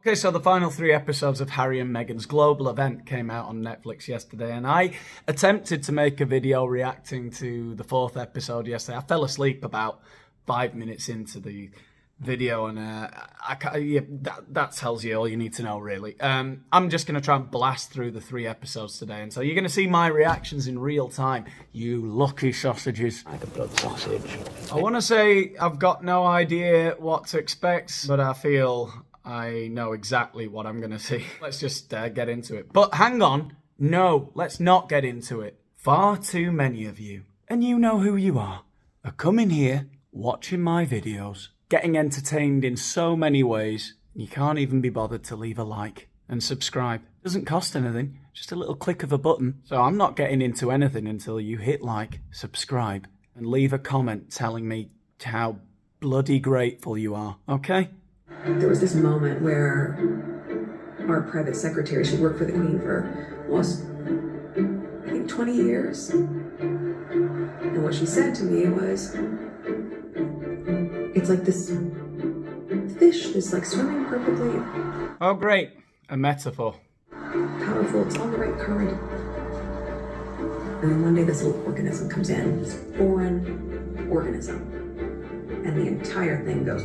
Okay, so the final 3 episodes of Harry and Meghan's global event came out on Netflix yesterday, and I attempted to make a video reacting to the 4th episode yesterday. I fell asleep about 5 minutes into the video, and that tells you all you need to know, really. I'm just going to try and blast through the 3 episodes today, and so you're going to see my reactions in real time, you lucky sausages. Like a blood sausage. I want to say I've got no idea what to expect, but I feel I know exactly what I'm going to see. Let's just get into it. But hang on. No, let's not get into it. Far too many of you, and you know who you are coming here, watching my videos, getting entertained in so many ways, you can't even be bothered to leave a like and subscribe. It doesn't cost anything, just a little click of a button. So I'm not getting into anything until you hit like, subscribe, and leave a comment telling me how bloody grateful you are, okay? There was this moment where our private secretary, she worked for the Queen for almost, I think, 20 years. And what she said to me was, it's like this fish that's like swimming perfectly. Oh, great. A metaphor. Powerful, it's on the right current. And then one day this little organism comes in, this foreign organism, and the entire thing goes.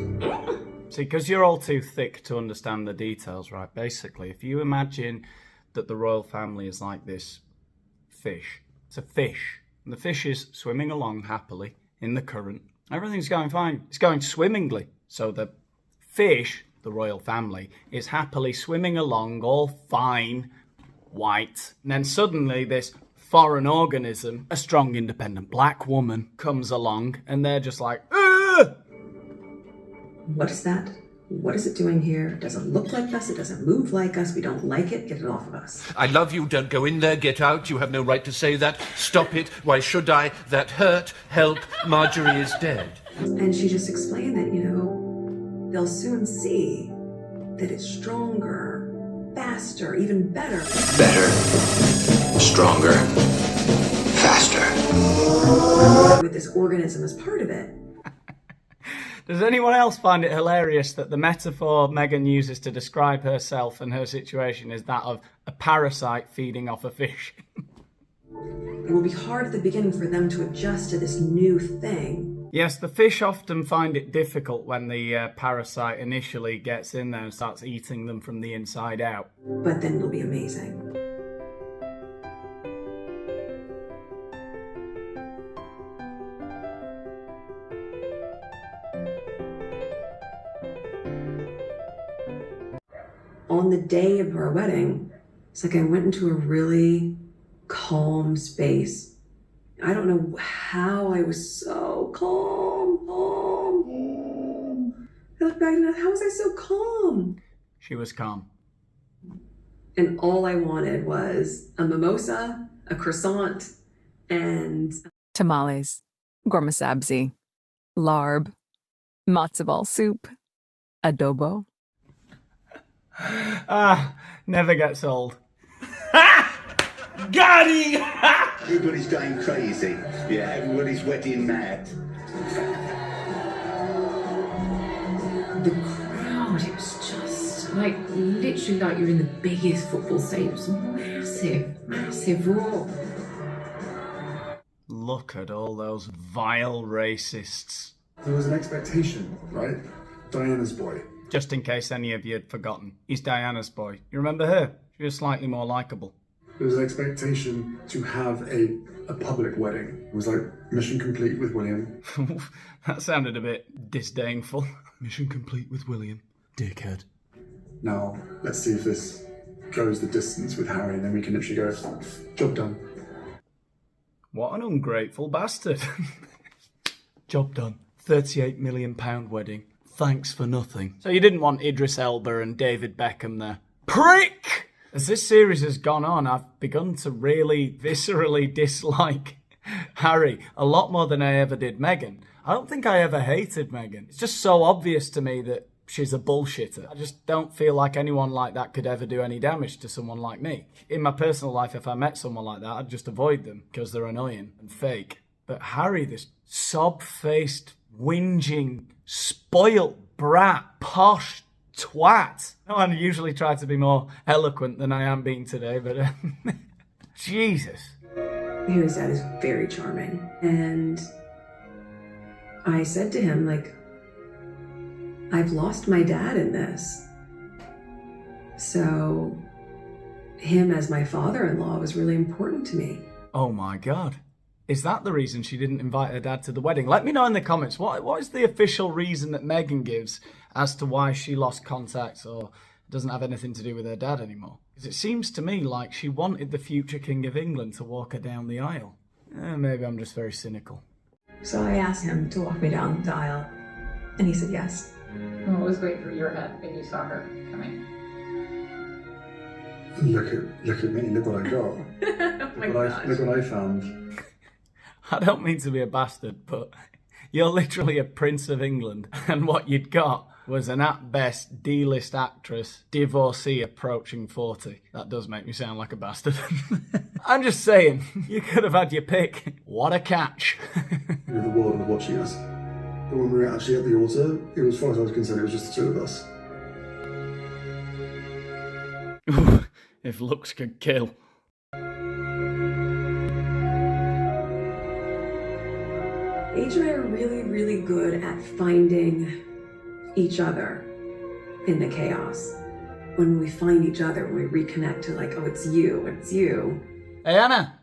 See, because you're all too thick to understand the details, right? Basically, if you imagine that the royal family is like this fish, it's a fish, and the fish is swimming along happily in the current. Everything's going fine. It's going swimmingly. So the fish, the royal family, is happily swimming along, all fine, white. And then suddenly this foreign organism, a strong, independent black woman, comes along, and they're just like, ugh! What is that? What is it doing here? It doesn't look like us. It doesn't move like us. We don't like it. Get it off of us. I love you. Don't go in there. Get out. You have no right to say that. Stop it. Why should I? That hurt. Help. Marjorie is dead. And she just explained that, you know, they'll soon see that it's stronger, faster, even better. Better, stronger, faster. With this organism as part of it. Does anyone else find it hilarious that the metaphor Meghan uses to describe herself and her situation is that of a parasite feeding off a fish? It will be hard at the beginning for them to adjust to this new thing. Yes, the fish often find it difficult when the parasite initially gets in there and starts eating them from the inside out. But then it'll be amazing. On the day of our wedding, it's like I went into a really calm space. I don't know how I was so calm. I look back and how was I so calm? She was calm. And all I wanted was a mimosa, a croissant, and tamales, gormasabzi, larb, matzo ball soup, adobo. Never gets old. Got him! Everybody's going crazy. Yeah, everybody's wedding mad. The crowd, it was just like literally like you're in the biggest football stadium. It was massive roar. Look at all those vile racists. There was an expectation, right? Diana's boy. Just in case any of you had forgotten, he's Diana's boy. You remember her? She was slightly more likeable. There was an expectation to have a public wedding. It was like mission complete with William. That sounded a bit disdainful. Mission complete with William. Dickhead. Now, let's see if this goes the distance with Harry, and then we can literally go, job done. What an ungrateful bastard. Job done. £38 million wedding. Thanks for nothing. So you didn't want Idris Elba and David Beckham there. Prick! As this series has gone on, I've begun to really viscerally dislike Harry a lot more than I ever did Meghan. I don't think I ever hated Meghan. It's just so obvious to me that she's a bullshitter. I just don't feel like anyone like that could ever do any damage to someone like me. In my personal life, if I met someone like that, I'd just avoid them because they're annoying and fake. But Harry, this sob-faced, whinging, spoilt brat, posh, twat. I usually try to be more eloquent than I am being today, but Jesus. Harry's dad is very charming. And I said to him, like, I've lost my dad in this. So him as my father-in-law was really important to me. Oh my God. Is that the reason she didn't invite her dad to the wedding? Let me know in the comments. What is the official reason that Meghan gives as to why she lost contact or doesn't have anything to do with her dad anymore? Because it seems to me like she wanted the future King of England to walk her down the aisle. Maybe I'm just very cynical. So I asked him to walk me down the aisle, and he said yes. What was going through your head when you saw her coming? Look at me, look what I got. Look what I found. I don't mean to be a bastard, but you're literally a Prince of England, and what you'd got was an at best D-list actress, divorcee approaching 40. That does make me sound like a bastard. I'm just saying, you could have had your pick. What a catch. The world was watching us. But when we were actually at the altar, it was, as far as I was concerned, it was just the two of us. If looks could kill. Age and I are really, really good at finding each other in the chaos. When we find each other, when we reconnect to like, oh, it's you, it's you. Hey Anna,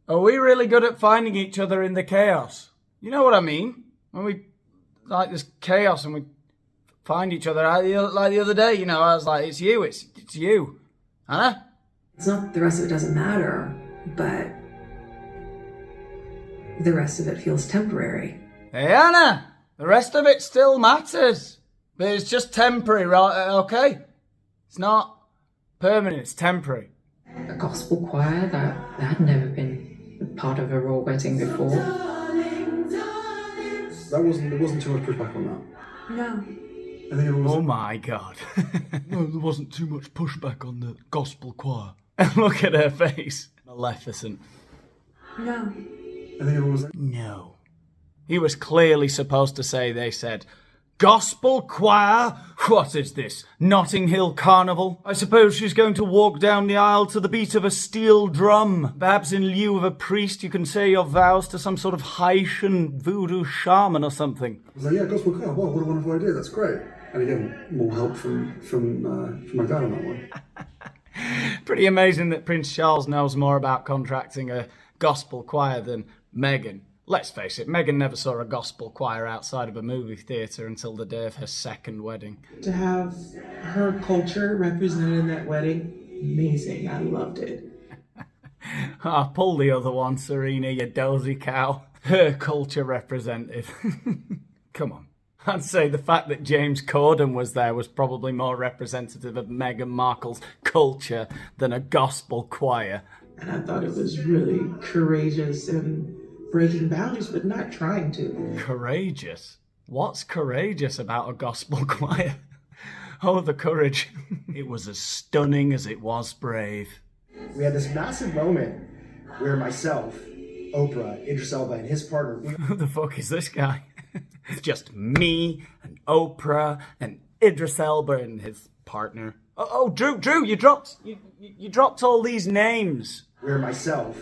are we really good at finding each other in the chaos? You know what I mean? When we, like, there's chaos and we find each other, like the other day, you know, I was like, it's you. Anna? It's not the rest of it doesn't matter, but the rest of it feels temporary. Hey Anna, the rest of it still matters. But it's just temporary, right? Okay? It's not permanent, it's temporary. A gospel choir that had never been part of a royal wedding before. There wasn't too much pushback on that. No. I think it was. Oh my God. No, there wasn't too much pushback on the gospel choir. Look at her face. Maleficent. No. I think it was. No. He was clearly supposed to say, they said, gospel choir? What is this? Notting Hill Carnival? I suppose she's going to walk down the aisle to the beat of a steel drum. Perhaps in lieu of a priest, you can say your vows to some sort of Haitian voodoo shaman or something. I was like, yeah, gospel choir. Wow, what a wonderful idea. That's great. And again, more help from my dad on that one. Pretty amazing that Prince Charles knows more about contracting a gospel choir than Meghan. Let's face it, Meghan never saw a gospel choir outside of a movie theatre until the day of her second wedding. To have her culture represented in that wedding, amazing. I loved it. Pull the other one, Serena, you dozy cow. Her culture represented. Come on. I'd say the fact that James Corden was there was probably more representative of Meghan Markle's culture than a gospel choir. And I thought it was really courageous and breaking boundaries, but not trying to. Courageous? What's courageous about a gospel choir? Oh, the courage. It was as stunning as it was brave. We had this massive moment where myself, Oprah, Idris Elba, and his partner... Who the fuck is this guy? It's just me and Oprah and Idris Elba and his partner. Oh, Drew, you dropped all these names. Where myself,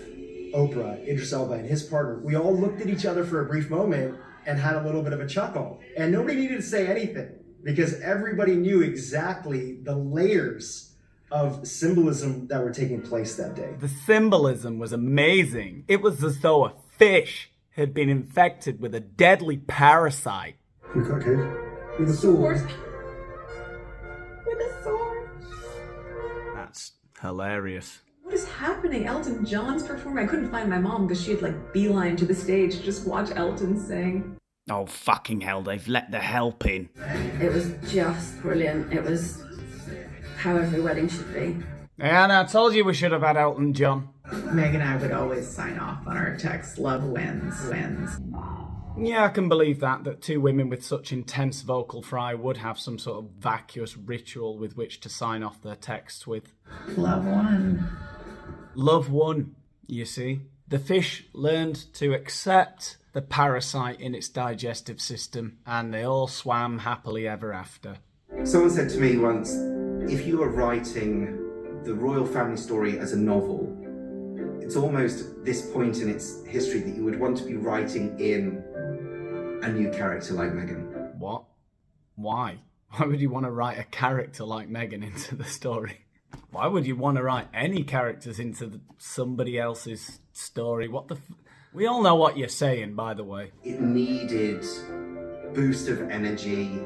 Oprah, Idris Elba, and his partner, we all looked at each other for a brief moment and had a little bit of a chuckle. And nobody needed to say anything because everybody knew exactly the layers of symbolism that were taking place that day. The symbolism was amazing. It was as though a fish had been infected with a deadly parasite. We cut cake with a sword. With a sword. That's hilarious. What is happening? Elton John's performing. I couldn't find my mom because she had like beeline to the stage to just watch Elton sing. Oh, fucking hell, they've let the help in. It was just brilliant. It was how every wedding should be. Hey, Anna, I told you we should have had Elton John. Meg and I would always sign off on our text, love wins. Yeah, I can believe that two women with such intense vocal fry would have some sort of vacuous ritual with which to sign off their texts with. Love won. Love won, you see. The fish learned to accept the parasite in its digestive system, and they all swam happily ever after. Someone said to me once, if you were writing the royal family story as a novel, it's almost this point in its history that you would want to be writing in a new character like Meghan. What? Why? Why would you want to write a character like Meghan into the story? Why would you want to write any characters into somebody else's story? What the we all know what you're saying, by the way. It needed boost of energy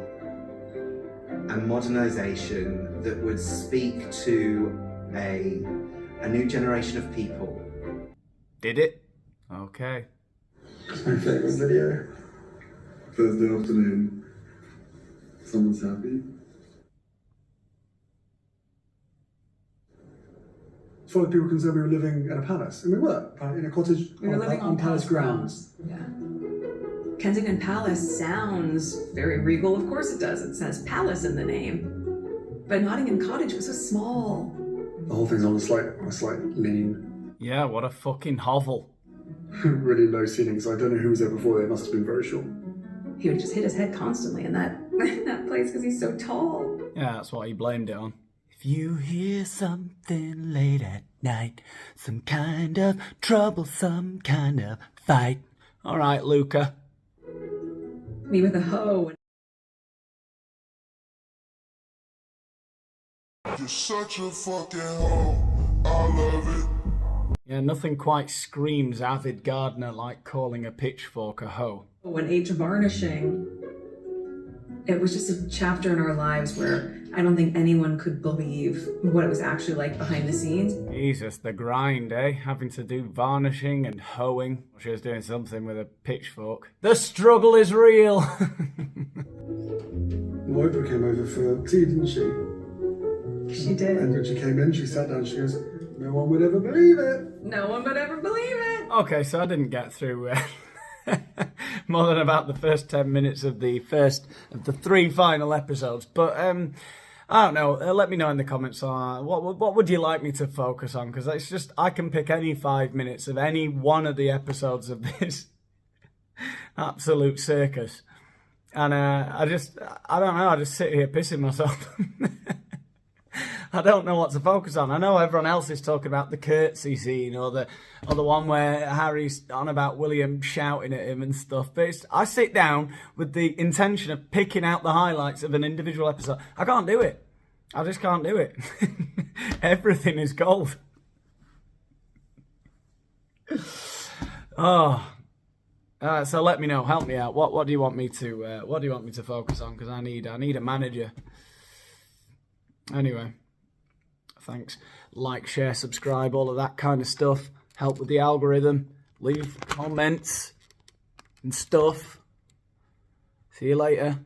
and modernisation that would speak to a new generation of people. Did it? Okay. It's my favourite video. Thursday afternoon. Someone's happy. As far as people concerned, we were living in a palace, and we were in a cottage. We were living on palace grounds. Yeah. Kensington Palace sounds very regal. Of course it does. It says palace in the name. But Nottingham Cottage was so small. The whole thing's on a slight lean. Yeah, what a fucking hovel. Really low ceilings. I don't know who was there before. They must have been very short. He would just hit his head constantly in that place because he's so tall. Yeah, that's what he blamed it on. If you hear something late at night, some kind of trouble, some kind of fight. All right, Luca. Me with a hoe. You're such a fucking hoe. I love it. Yeah, nothing quite screams avid gardener like calling a pitchfork a hoe. When age of varnishing, it was just a chapter in our lives where I don't think anyone could believe what it was actually like behind the scenes. Jesus, the grind, eh? Having to do varnishing and hoeing. She was doing something with a pitchfork. The struggle is real! Oprah came over for tea, didn't she? She did. And when she came in, she sat down, she goes, no one would ever believe it. No one would ever believe it. Okay, so I didn't get through more than about the first 10 minutes of the first of the 3 final episodes. But I don't know. Let me know in the comments. What would you like me to focus on? Because it's just I can pick any 5 minutes of any one of the episodes of this absolute circus, and I don't know. I just sit here pissing myself. I don't know what to focus on. I know everyone else is talking about the curtsy scene or the one where Harry's on about William shouting at him and stuff. But I sit down with the intention of picking out the highlights of an individual episode. I can't do it. I just can't do it. Everything is gold. Oh. So let me know. Help me out. What do you want me to focus on? Because I need a manager. Anyway. Thanks. Like, share, subscribe, all of that kind of stuff. Help with the algorithm. Leave comments and stuff. See you later.